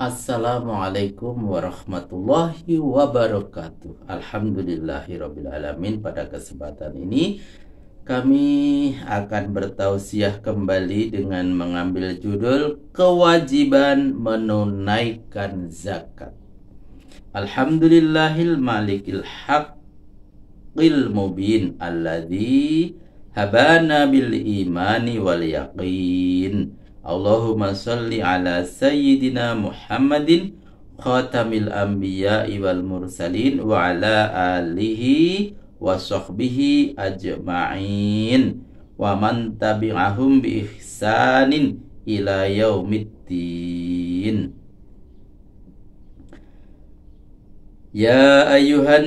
Assalamualaikum warahmatullahi wabarakatuh. Alhamdulillahirabbil alamin. Pada kesempatan ini kami akan bertausiah kembali dengan mengambil judul kewajiban menunaikan zakat. Alhamdulillahil malikil haqqil mubin alladzi habana bil imani wal yaqin. Allahumma salli ala sayyidina Muhammadin khatamil anbiya'i wal mursalin wa ala alihi wa sahbihi ajma'in wa man tabi'ahum bi ihsanin ila yaumiddin. Ya ayuhan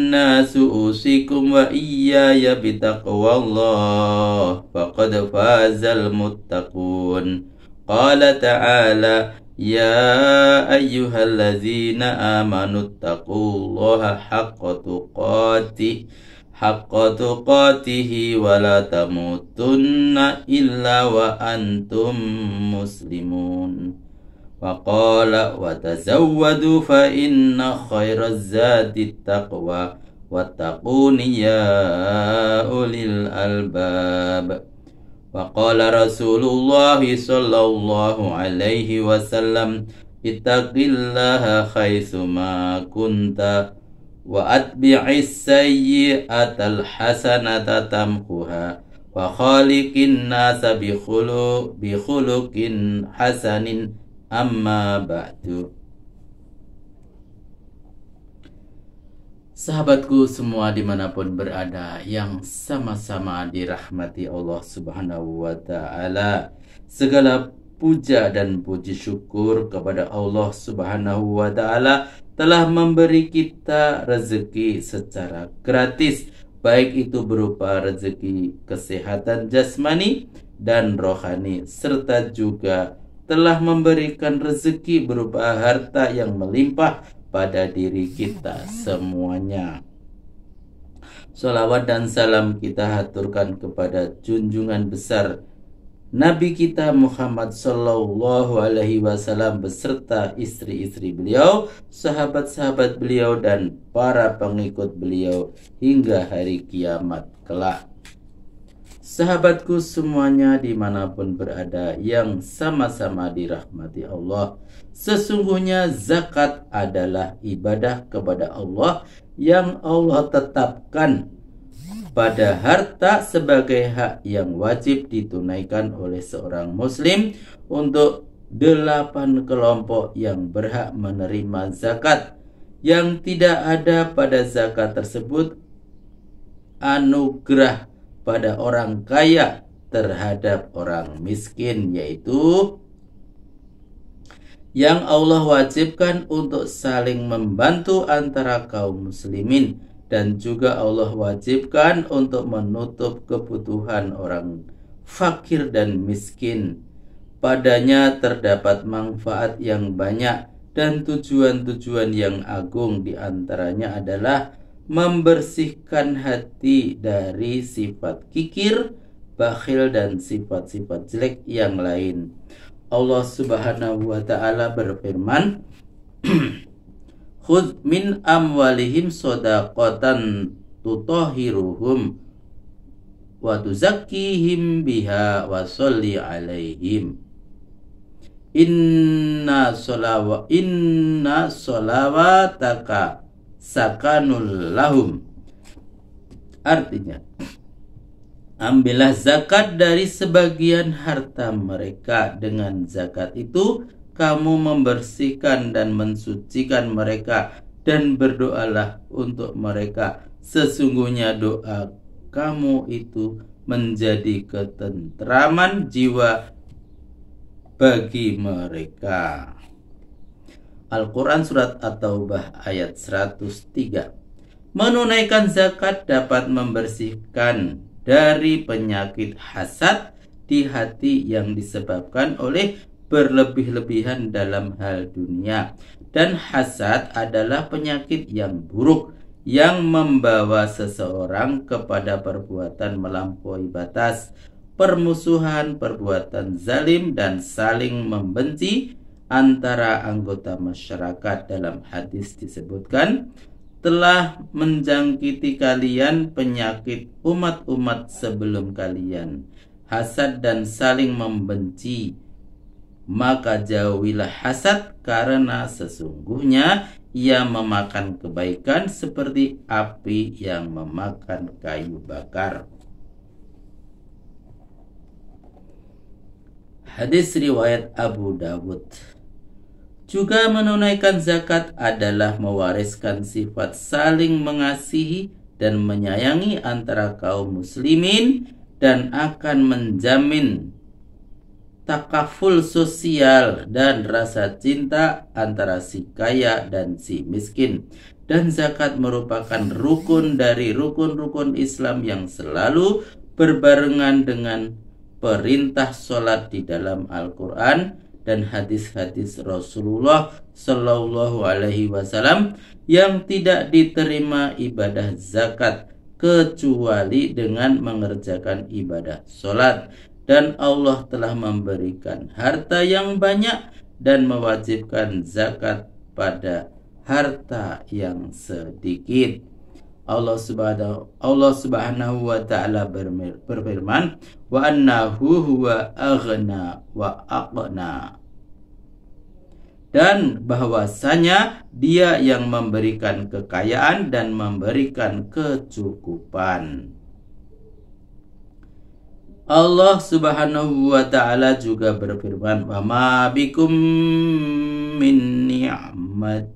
nasu usikum wa iyaya bitaqwallah faqad fazal muttaqun. Qala ta'ala ya ayyuhallazina amanu taqullaha haqqa tuqatihi wa la tamutunna illa wa antum muslimun. Waqala wa tazawwadu fa inna khairaz zadi taqwa wattaquni ya ulil albab. Waqala Rasulullah sallallahu alaihi wasallam ittaqillaha haitsuma kunta wa atbi'is sayyi'atal hasanata tamhuha wa khaliqin nasa bi khuluqin hasanin. Amma ba'du. Sahabatku semua dimanapun berada yang sama-sama dirahmati Allah subhanahu wa ta'ala, segala puja dan puji syukur kepada Allah subhanahu wa ta'ala telah memberi kita rezeki secara gratis, baik itu berupa rezeki kesehatan jasmani dan rohani, serta juga telah memberikan rezeki berupa harta yang melimpah pada diri kita semuanya. Salawat dan salam kita haturkan kepada junjungan besar Nabi kita Muhammad sallallahu alaihi wasallam beserta istri-istri beliau, sahabat-sahabat beliau dan para pengikut beliau hingga hari kiamat kelak. Sahabatku semuanya dimanapun berada yang sama-sama dirahmati Allah, sesungguhnya zakat adalah ibadah kepada Allah yang Allah tetapkan pada harta sebagai hak yang wajib ditunaikan oleh seorang muslim untuk 8 kelompok yang berhak menerima zakat. Yang tidak ada pada zakat tersebut anugerah pada orang kaya terhadap orang miskin, yaitu yang Allah wajibkan untuk saling membantu antara kaum muslimin, dan juga Allah wajibkan untuk menutup kebutuhan orang fakir dan miskin. Padanya terdapat manfaat yang banyak dan tujuan-tujuan yang agung, diantaranya adalah membersihkan hati dari sifat kikir, bakhil, dan sifat-sifat jelek yang lain. Allah subhanahu wa ta'ala berfirman, khudz min amwalihim shadaqatan tutahhiruhum wa tuzakkihim biha wa sholli alaihim inna sholawataka sakanul lahum. Artinya, ambillah zakat dari sebagian harta mereka. Dengan zakat itu kamu membersihkan dan mensucikan mereka, dan berdoalah untuk mereka. Sesungguhnya doa kamu itu menjadi ketentraman jiwa bagi mereka. Al-Quran Surat At-Taubah ayat 103. Menunaikan zakat dapat membersihkan dari penyakit hasad di hati yang disebabkan oleh berlebih-lebihan dalam hal dunia. Dan hasad adalah penyakit yang buruk yang membawa seseorang kepada perbuatan melampaui batas, permusuhan, perbuatan zalim, dan saling membenci antara anggota masyarakat. Dalam hadis disebutkan, telah menjangkiti kalian penyakit umat-umat sebelum kalian, hasad dan saling membenci. Maka jauhilah hasad, karena sesungguhnya ia memakan kebaikan seperti api yang memakan kayu bakar. Hadis riwayat Abu Dawud. Juga menunaikan zakat adalah mewariskan sifat saling mengasihi dan menyayangi antara kaum muslimin, dan akan menjamin takaful sosial dan rasa cinta antara si kaya dan si miskin. Dan zakat merupakan rukun dari rukun-rukun Islam yang selalu berbarengan dengan perintah sholat di dalam Al-Quran dan hadis-hadis Rasulullah Sallallahu Alaihi Wasallam, yang tidak diterima ibadah zakat kecuali dengan mengerjakan ibadah sholat. Dan Allah telah memberikan harta yang banyak dan mewajibkan zakat pada harta yang sedikit. Allah Subhanahu wa ta'ala berfirman, wa annahu huwa aghna wa aqna, dan bahwasanya dia yang memberikan kekayaan dan memberikan kecukupan. Allah Subhanahu wa ta'ala juga berfirman, wa ma bikum min ni'matin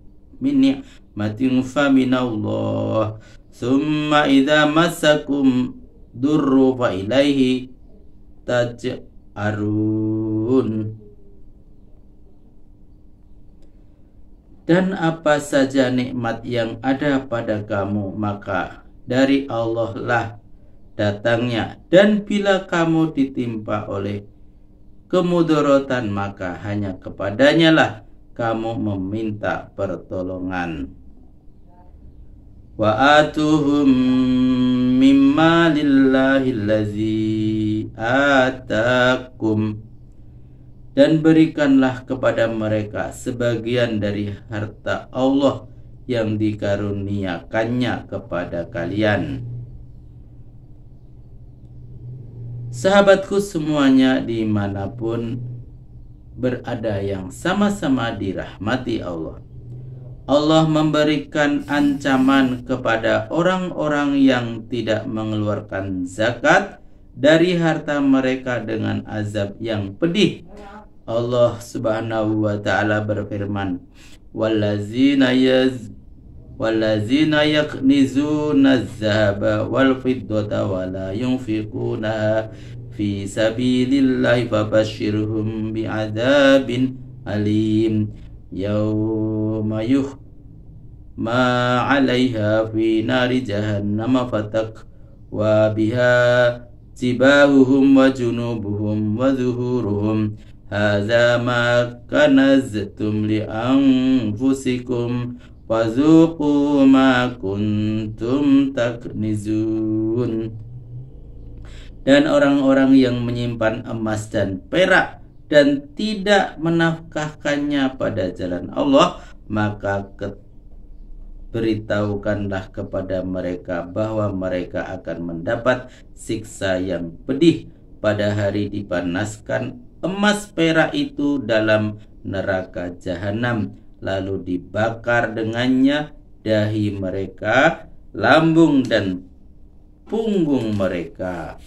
fa minallah, summa idza massakum durru fa ilaihi taj'arun. Dan apa saja nikmat yang ada pada kamu, maka dari Allah lah datangnya, dan bila kamu ditimpa oleh kemudaratan, maka hanya kepadanya lah kamu meminta pertolongan. Wa atuhum mimma lillahi allazi atakum, dan berikanlah kepada mereka sebagian dari harta Allah yang dikaruniakannya kepada kalian. Sahabatku semuanya dimanapun berada yang sama-sama dirahmati Allah, Allah memberikan ancaman kepada orang-orang yang tidak mengeluarkan zakat dari harta mereka dengan azab yang pedih. Allah Subhanahu wa ta'ala berfirman, wallazina yaknizuna az-zahaba wal fiddata wa la yunfiqunaha fi sabilillahi fabashshirhum bi'adzabin alim yawma yuhma 'alaiha fi nari jahannam fatakwa biha jibahuhum wa junubuhum wa zuhuruhum hadza ma kanaztum li anfusikum wazuqu ma kuntum taknizun. Dan orang-orang yang menyimpan emas dan perak dan tidak menafkahkannya pada jalan Allah, maka beritahukanlah kepada mereka bahwa mereka akan mendapat siksa yang pedih pada hari dipanaskan emas perak itu dalam neraka jahanam, lalu dibakar dengannya dahi mereka, lambung dan punggung mereka.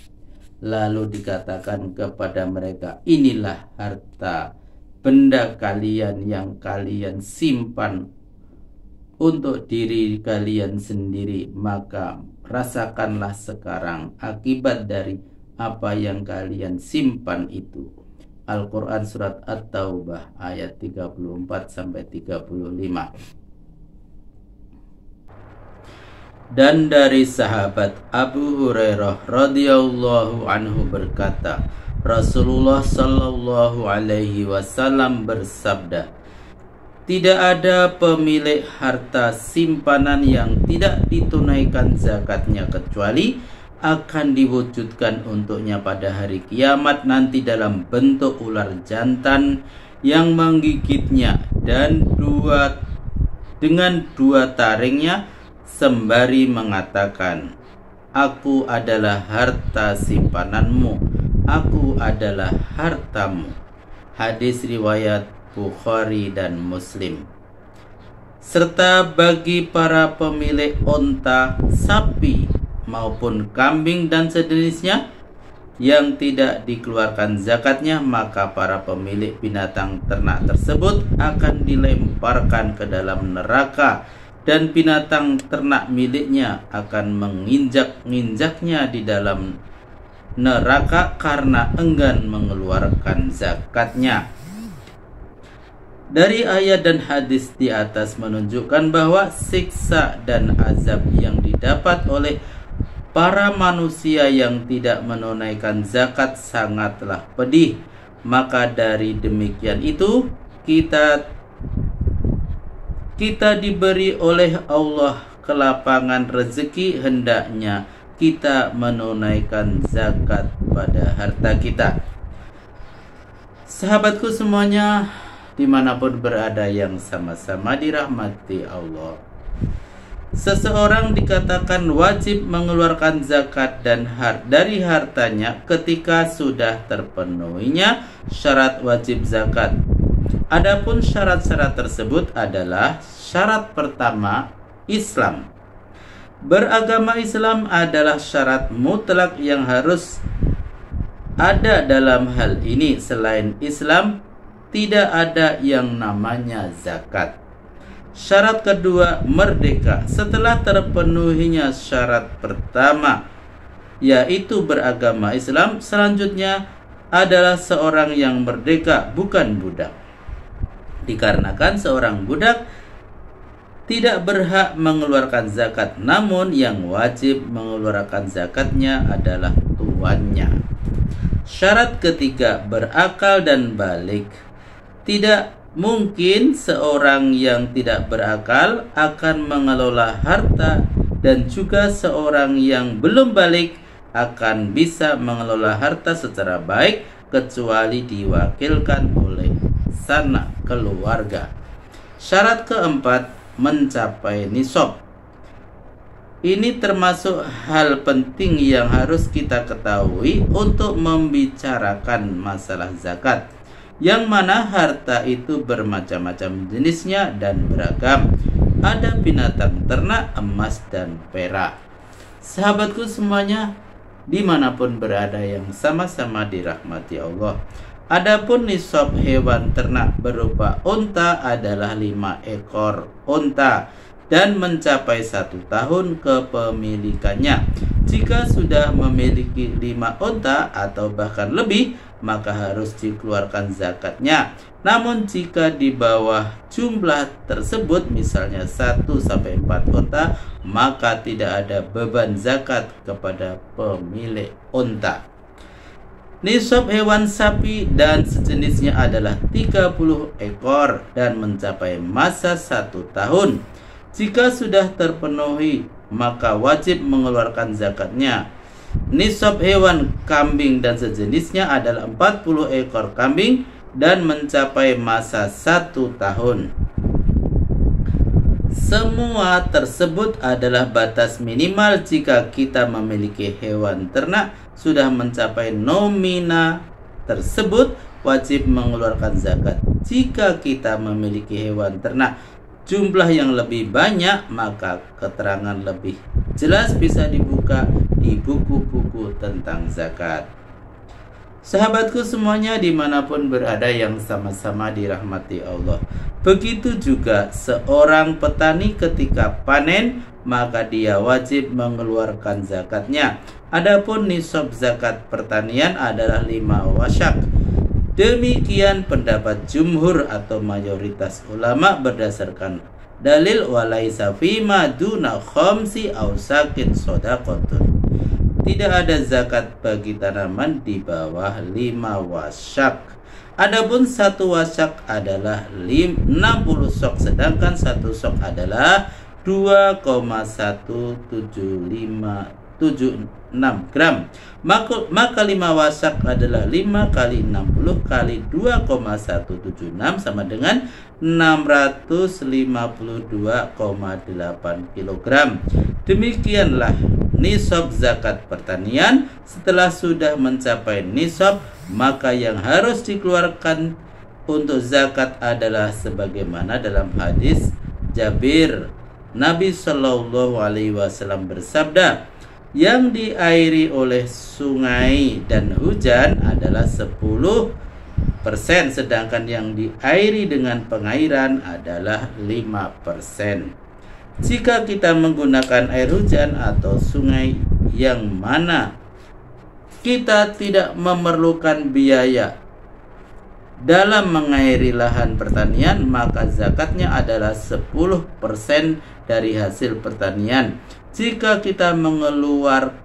Lalu dikatakan kepada mereka, inilah harta benda kalian yang kalian simpan untuk diri kalian sendiri, maka rasakanlah sekarang akibat dari apa yang kalian simpan itu. Al-Quran Surat At-Taubah ayat 34-35. Dan dari sahabat Abu Hurairah radhiyallahu anhu berkata, Rasulullah sallallahu alaihi wasallam bersabda, tidak ada pemilik harta simpanan yang tidak ditunaikan zakatnya kecuali akan diwujudkan untuknya pada hari kiamat nanti dalam bentuk ular jantan yang menggigitnya dan dengan dua taringnya sembari mengatakan, "Aku adalah harta simpananmu, aku adalah hartamu." Hadis riwayat Bukhari dan Muslim. Serta bagi para pemilik onta, sapi maupun kambing dan sejenisnya yang tidak dikeluarkan zakatnya, maka para pemilik binatang ternak tersebut akan dilemparkan ke dalam neraka dan binatang ternak miliknya akan menginjak-injaknya di dalam neraka karena enggan mengeluarkan zakatnya. Dari ayat dan hadis di atas menunjukkan bahwa siksa dan azab yang didapat oleh para manusia yang tidak menunaikan zakat sangatlah pedih. Maka dari demikian itu kita diberi oleh Allah kelapangan rezeki, hendaknya kita menunaikan zakat pada harta kita. Sahabatku semuanya, dimanapun berada yang sama-sama dirahmati Allah, seseorang dikatakan wajib mengeluarkan zakat dari hartanya ketika sudah terpenuhinya syarat wajib zakat. Adapun syarat-syarat tersebut adalah: syarat pertama, Islam. Beragama Islam adalah syarat mutlak yang harus ada dalam hal ini. Selain Islam, tidak ada yang namanya zakat. Syarat kedua, merdeka. Setelah terpenuhinya syarat pertama, yaitu beragama Islam, selanjutnya adalah seorang yang merdeka, bukan budak. Dikarenakan seorang budak tidak berhak mengeluarkan zakat, namun yang wajib mengeluarkan zakatnya adalah tuannya. Syarat ketiga, berakal dan balik. Tidak mungkin seorang yang tidak berakal akan mengelola harta, dan juga seorang yang belum balik akan bisa mengelola harta secara baik kecuali diwakilkan oleh sanak keluarga. Syarat keempat, mencapai nisab. Ini termasuk hal penting yang harus kita ketahui untuk membicarakan masalah zakat, yang mana harta itu bermacam-macam jenisnya dan beragam. Ada binatang ternak, emas dan perak. Sahabatku semuanya, dimanapun berada yang sama-sama dirahmati Allah, adapun nisab hewan ternak berupa unta adalah 5 ekor unta dan mencapai 1 tahun kepemilikannya. Jika sudah memiliki 5 unta atau bahkan lebih, maka harus dikeluarkan zakatnya. Namun jika di bawah jumlah tersebut, misalnya 1-4 unta, maka tidak ada beban zakat kepada pemilik unta. Nisab hewan sapi dan sejenisnya adalah 30 ekor dan mencapai masa 1 tahun. Jika sudah terpenuhi, maka wajib mengeluarkan zakatnya. Nisab hewan kambing dan sejenisnya adalah 40 ekor kambing dan mencapai masa 1 tahun. Semua tersebut adalah batas minimal jika kita memiliki hewan ternak sudah mencapai nomina tersebut, wajib mengeluarkan zakat. Jika kita memiliki hewan ternak jumlah yang lebih banyak, maka keterangan lebih jelas bisa dibuka di buku-buku tentang zakat. Sahabatku semuanya dimanapun berada yang sama-sama dirahmati Allah, begitu juga seorang petani ketika panen, maka dia wajib mengeluarkan zakatnya. Adapun nisab zakat pertanian adalah 5 wasyak. Demikian pendapat jumhur atau mayoritas ulama berdasarkan dalil walaisa fima duna khamsi awsakin shadaqatun. Tidak ada zakat bagi tanaman di bawah 5 wasyak. Adapun 1 wasyak adalah 60 sok, sedangkan 1 sok adalah 2,175 gram. Maka 5 wasak adalah 5 kali 60 kali 2,176 sama dengan 652,8 kg. Demikianlah nisab zakat pertanian. Setelah sudah mencapai nisab, maka yang harus dikeluarkan untuk zakat adalah sebagaimana dalam hadis Jabir. Nabi Shallallahu Alaihi Wasallam bersabda, yang diairi oleh sungai dan hujan adalah 10%, sedangkan yang diairi dengan pengairan adalah 5%. Jika kita menggunakan air hujan atau sungai yang mana kita tidak memerlukan biaya dalam mengairi lahan pertanian, maka zakatnya adalah 10% dari hasil pertanian. Jika kita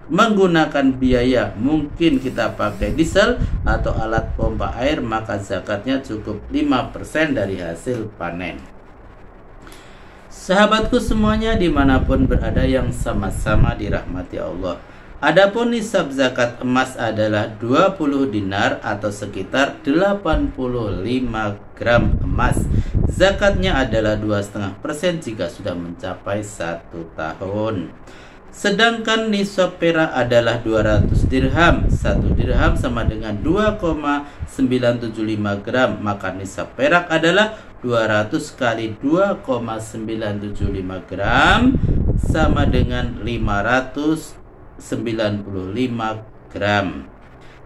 menggunakan biaya, mungkin kita pakai diesel atau alat pompa air, maka zakatnya cukup 5% dari hasil panen. Sahabatku semuanya dimanapun berada yang sama-sama dirahmati Allah, adapun nisab zakat emas adalah 20 dinar atau sekitar 85 gram emas. Zakatnya adalah 2,5% jika sudah mencapai 1 tahun. Sedangkan nisab perak adalah 200 dirham. 1 dirham sama dengan 2,975 gram. Maka nisab perak adalah 200 kali 2,975 gram sama dengan 595 gram.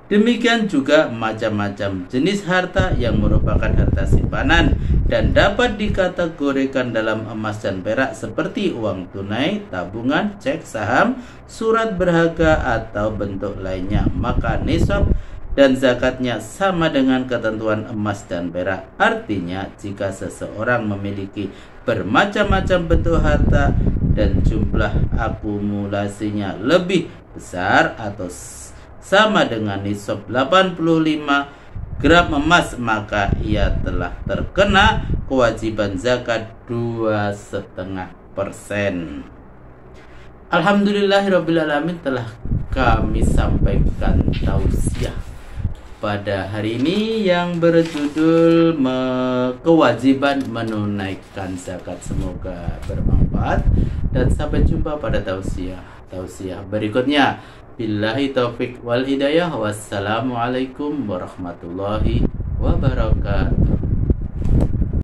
Demikian juga macam-macam jenis harta yang merupakan harta simpanan dan dapat dikategorikan dalam emas dan perak seperti uang tunai, tabungan, cek, saham, surat berharga atau bentuk lainnya. Maka nisab dan zakatnya sama dengan ketentuan emas dan perak. Artinya jika seseorang memiliki bermacam-macam bentuk harta dan jumlah akumulasinya lebih besar atau sama dengan nisab 85 gram emas, maka ia telah terkena kewajiban zakat 2,5%. Alhamdulillahirrabbilalamin, telah kami sampaikan tausiah pada hari ini yang berjudul kewajiban menunaikan zakat. Semoga bermanfaat dan sampai jumpa pada tausiah berikutnya. Billahi taufik wal hidayah. Wassalamualaikum warahmatullahi wabarakatuh.